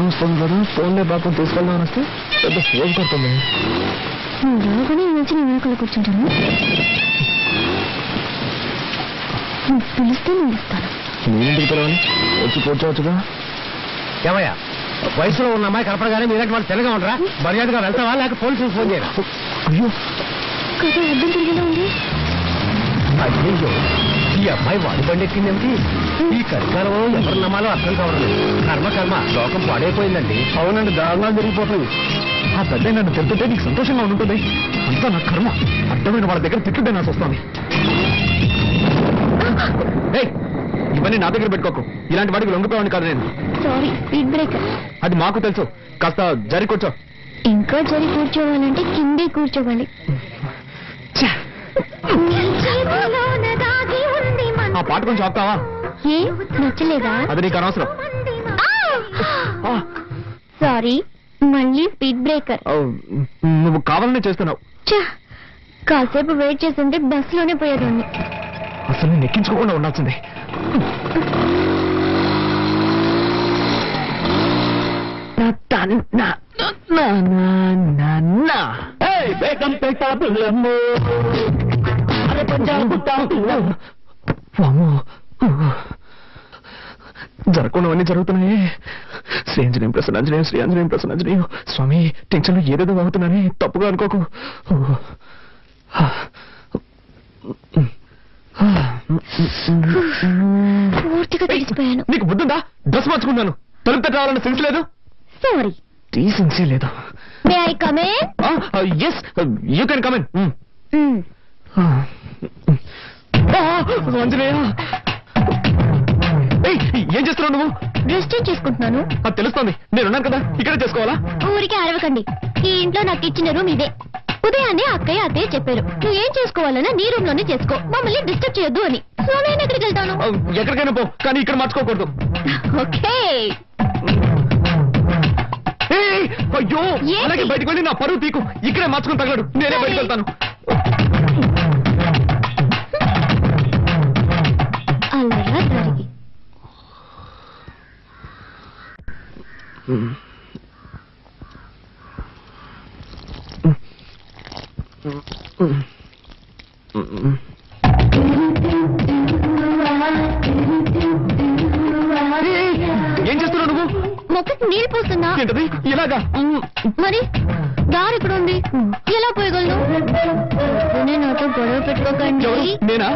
వస్తుంది కదా, ఫోన్లే బాబు తీసుకెళ్దామని వస్తే పెద్ద ఫోన్ కొడుతుంది. రాగానే వచ్చి నేను వెనకాల కూర్చుంటాను. పిలిస్తే నేను ఇస్తాను. నేనేంటికి పిలవాలి, వచ్చి కూర్చోవచ్చుగా. ఏమయ్యా, వయసులో ఉన్న అమ్మాయి కనపడగానే మీరంటే వాళ్ళు తెల్లగా ఉండరా? మర్యాదగా వెళ్తావా లేక పోలీసులకు ఫోన్ చేయరా? అయ్యో కథ అర్థం తిరిగేలా ఉంది. అయ్యో, ఈ అమ్మాయి వాడి బండి ఎక్కిందేమిటి? ఈ కలికాలంలో ఎవరు నమ్మాలో అర్థం కావట్లేదు. కర్మ లోకం పాడైపోయిందండి. అవునండి, దారుణాలు జరిగిపోతుంది. ఆ పెద్ద నన్ను తింటుంటే నీకు సంతోషంగా ఉంటుంది. అంతా నా కర్మ. అడ్డమైన వాళ్ళ దగ్గర తిట్టుంటే నాకు వస్తుంది. ఇవన్నీ నా దగ్గర పెట్టుకోకు. ఇలాంటి వాడికి లొంగిపోయాను కాదు నేను. Sorry, speed breaker. అది మాకు తెలుసు. కాస్త జరి కూర్చో. ఇంకా జరి కూర్చోవాలంటే కిందే కూర్చోవాలి. ఆ పాట కొంచెం ఆపుతావా? ఏ నచ్చలేదా? అది నీకు అనవసరం. సారీ, మళ్ళీ స్పీడ్ బ్రేకర్. నువ్వు కావాలనే చేస్తున్నావు. కాసేపు వెయిట్ చేస్తుంటే బస్సులోనే పోయేదాన్ని. అసలు నేను ఎక్కించుకోకుండా ఉండాల్సిందే. జరగకుండావన్నీ జరుగుతున్నాయి. శ్రీ ఆంజనేయం ప్రసన్న ఆంజనేయం, శ్రీ ఆంజనేయం ప్రసన్న ఆంజనేయం. స్వామి, టెన్షన్ లో ఏదేదో అవుతున్నానే, తప్పుగా అనుకోకు. పూర్తిగా తెలిసిపోయాను. నీకు బుద్ధుందా? డ్రెస్ మార్చుకున్నాను. తలుపు తట్ట రావాలన్న సెన్స్ లేదు. సారీ, డీసెన్సీ లేదు. May I come in? yes, you can come in. Anjaneya, ఏం చేస్తున్నావు నువ్వు? డ్రెస్ చేంజ్ చేసుకుంటున్నాను. అది తెలుస్తోంది. నేనున్నాను కదా, ఇక్కడే చేసుకోవాలా? ఊరికే అరవకండి. ఈ ఇంట్లో నాకు ఇచ్చిన రూమ్ ఇదే. ఉదయాన్నే అక్కయ్య అత్తయ్య చెప్పారు, నువ్వు ఏం చేసుకోవాలన్నా నీ రూమ్ లోనే చేసుకో, మమ్మల్ని డిస్టర్బ్ చేయొద్దు అని. సో నేను ఎక్కడికి వెళ్తాను? ఎక్కడికైనా పో, కానీ ఇక్కడ మార్చుకోకూడదు. ఓకే. అయ్యో, అలాగే బయటకు వెళ్ళి నా పరువు తీకు. ఇక్కడే మార్చుకుని తగలడు. నేనే బయటకు వెళ్తాను. అలా జరిగి ఏం చేస్తున్నావు నువ్వు? మొక్కకి నీళ్ళు పోస్తున్నా. ఏంటది? ఇలాగా? మరి దారి ఇక్కడ ఉంది, ఎలా పోయగలను? నాతో గొడవ పెట్టుకోకండి. నేనా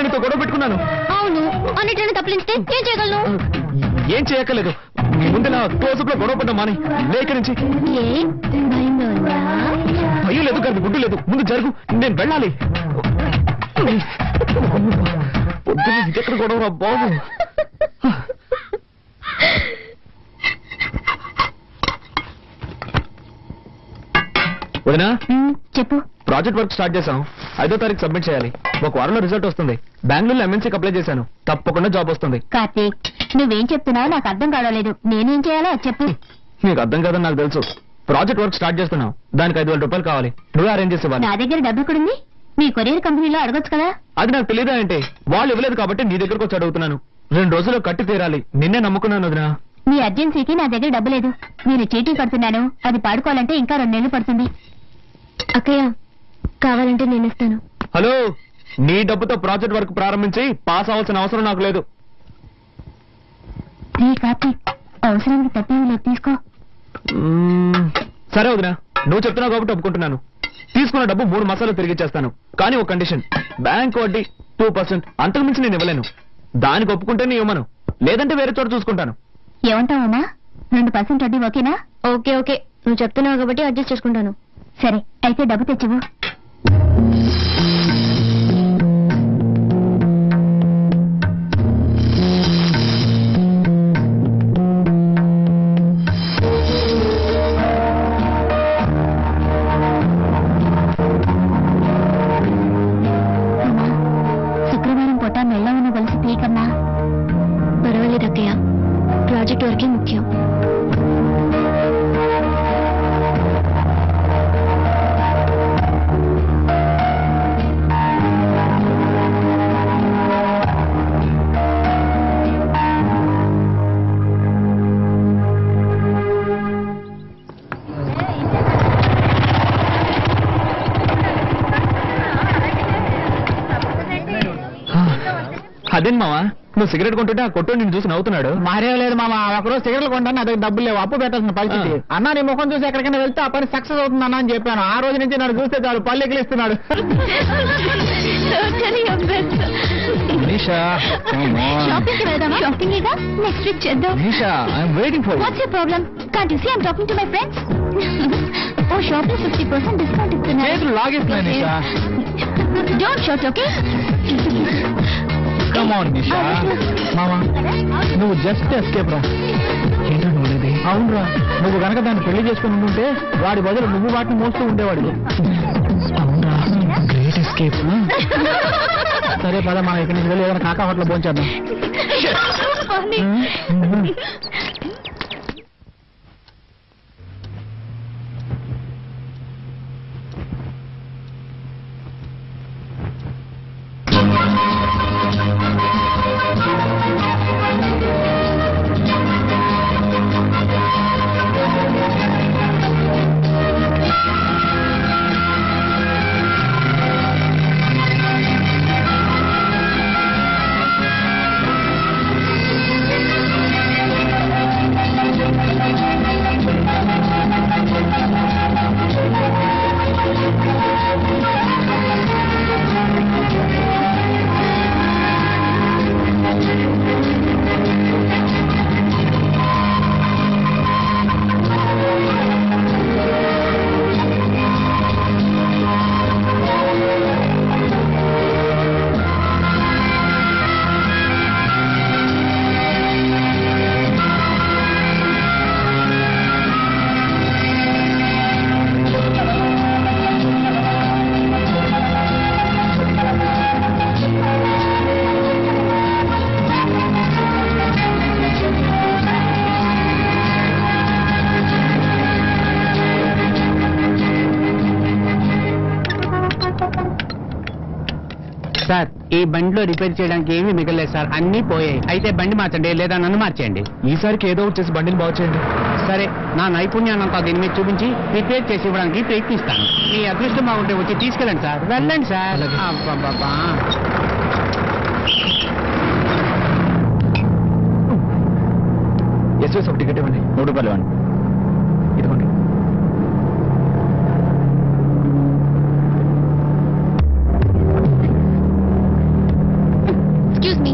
నీతో గొడవ పెట్టుకున్నాను? అవును, అన్నిటిని తప్పించితే ఏం చేయగలను? ఏం చేయక్కర్లేదు. ముందులా క్లోజప్ లో గొడవ పడ్డా మాని. లేక నుంచి భయం లేదు కానీ గుడ్డు లేదు. ముందు జరుగు, నేను వెళ్ళాలి. పొద్దున్న ఇదెక్కడ గొడవ బాబు. వదినా, చెప్పు. ప్రాజెక్ట్ వర్క్ స్టార్ట్ చేశాం. 5వ తారీఖు సబ్మిట్ చేయాలి. ఒక వారంలో రిజల్ట్ వస్తుంది. బెంగళూరులో ఎంఎన్సీకి అప్లై చేశాను. తప్పకుండా జాబ్ వస్తుంది. కార్తీక్, నువ్వేం చెప్తున్నావు నాకు అర్థం కావలేదు. నేనేం చేయాలో అది చెప్పు. నీకు అర్థం కాదని నాకు తెలుసు. ప్రాజెక్ట్ వర్క్ స్టార్ట్ చేస్తున్నావు. దానికి 5,000 రూపాయలు కావాలి. నువ్వే అరేంజ్ చేసేవాళ్ళు. నా దగ్గర డబ్బు ఎక్కడుంది? మీ కొరియర్ కంపెనీలో అడగొచ్చు కదా. అది నాకు తెలియదా అంటే? వాళ్ళు ఇవ్వలేదు కాబట్టి నీ దగ్గరకు వచ్చి అడుగుతున్నాను. 2 రోజుల్లో కట్టి తీరాలి. నిన్నే నమ్ముకున్నాను వదినా. మీ అర్జెన్సీకి నా దగ్గర డబ్బు లేదు. నేను చీటీ కడుతున్నాను. అది పాడుకోవాలంటే ఇంకా 2 నెలలు పడుతుంది. అక్కయ్య, కావాలంటే నేను ఇస్తాను. హలో, నీ డబ్బుతో ప్రాజెక్ట్ వర్క్ ప్రారంభించి పాస్ అవ్వాల్సిన అవసరం నాకు లేదు. కార్తీక్, అవసరానికి తప్పేమి తీసుకో. సరే వదినా, నువ్వు చెప్తున్నావు కాబట్టి ఒప్పుకుంటున్నాను. తీసుకున్న డబ్బు 3 మాసాలు తిరిగి ఇచ్చేస్తాను. కానీ ఒక కండిషన్, బ్యాంక్ వడ్డీ 2%. అంతకు మించి నేను ఇవ్వలేను. దానికి ఒప్పుకుంటే నీ ఇవ్వను, లేదంటే వేరే చోట చూసుకుంటాను. ఏమంటావమ్మా? 2% వడ్డీ ఓకేనా? ఓకే ఓకే, నువ్వు చెప్తున్నావు కాబట్టి అడ్జస్ట్ చేసుకుంటాను. సరే, అయితే డబ్బు తెచ్చివు. శుక్రవారం పూట మెల్ల ఉన్న గొలుసు తీయకన్నా. పర్వాలేదు అక్కయ్య, ప్రాజెక్ట్ వరకే ముఖ్యం. అదేం మావా నువ్వు సిగరెట్ కొంటుంటే ఆ కొట్టు నిన్ను చూసి నవ్వుతున్నాడు. మారేం లేదు మామ, ఒకరోజు సిగరెట్లు కొంటాను, అదే డబ్బులు లేవు, అప్పు పెట్టాల్సిన పరిస్థితి. అన్న నీ ముఖం చూసి ఎక్కడికైనా వెళ్తే ఆ పని సక్సెస్ అవుతుంది అన్న అని చెప్పాను. ఆ రోజు నుంచి నన్ను చూస్తే చాలు పళ్ళు ఎగిలిస్తున్నాడు. నిషా షాపింగ్ కి వెళ్దామా? షాపింగ్ ఇక నెక్స్ట్ వీక్ చేద్దాం. Nisha I'm waiting for what's your problem? Can't you see I'm talking to my friends. Oh shopping 50% discount ఇస్తున్నారు. చేతులు లాగేస్తున్నాయి Nisha. Don't shout, okay? Come on Nisha. మామ నువ్వు జస్ట్ ఎస్కేప్ రా. ఏంటో నువ్వు అవునరా, నువ్వు గనక దాన్ని పెళ్లి చేసుకుని ఉంటే వాడి బదులు నువ్వు వాటిని మోస్తూ ఉండేవాడు. అవునా, గ్రేట్ ఎస్కేప్. సరే పద మనం ఇక్కడి నుంచి వెళ్ళి ఏదైనా కాకా హోటల్ భోంచేద్దాం. సార్ ఈ బండిలో రిపేర్ చేయడానికి ఏమీ మిగలేదు సార్, అన్నీ పోయాయి. అయితే బండి మార్చండి లేదా నన్ను మార్చేయండి. ఈసారికి ఏదో ఒకటి చేసి బండిని బాగు చేయండి. సరే, నా నైపుణ్యాన్నంతా దీని మీద చూపించి రిపేర్ చేసి ఇవ్వడానికి ప్రయత్నిస్తాను. మీ అదృష్టం బాగుంటే వచ్చి తీసుకెళ్ళండి సార్. వెళ్ళండి సార్. అబ్బబ్బబ్బా. ఎస్ఎస్ ఒక టికెట్ ఇవ్వండి. 3 రూపాయలు ఇవ్వండి. ఇదిగోండి. Excuse me.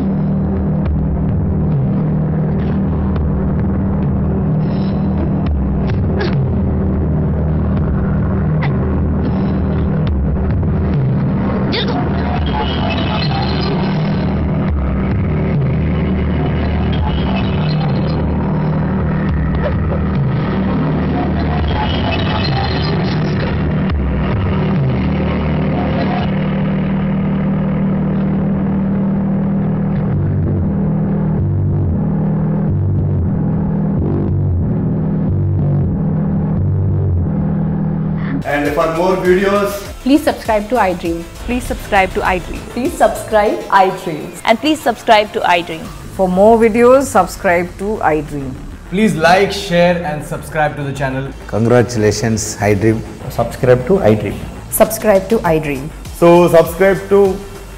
And for more videos, Please subscribe to iDream. Please subscribe to iDream. Please subscribe iDream. And please subscribe to iDream. For more videos, subscribe to iDream. please like, share and subscribe to the channel. Congratulations, iDream. Subscribe to iDream. Subscribe to iDream. So subscribe to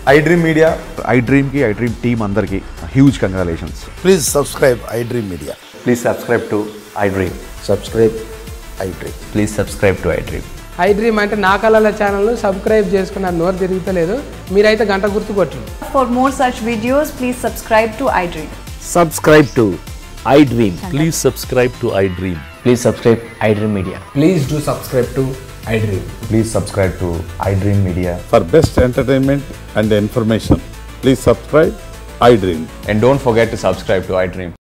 iDream Media. iDream ki iDream team andarki huge congratulations. Please subscribe iDream Media. Please subscribe to iDream. Subscribe iDream. Please subscribe to iDream. iDream అంటే నా కళల ఛానల్ను subscribe చేసుకున్న నోరు తిరుగుతలేదు, మీరైతే గంట గుర్తు కొట్టండి. For more such videos, please subscribe to iDream. Subscribe to iDream. Please subscribe to iDream. Please subscribe iDream Media. Please do subscribe to iDream. Please subscribe to iDream Media. For best entertainment and information, please subscribe iDream. And don't forget to subscribe to iDream.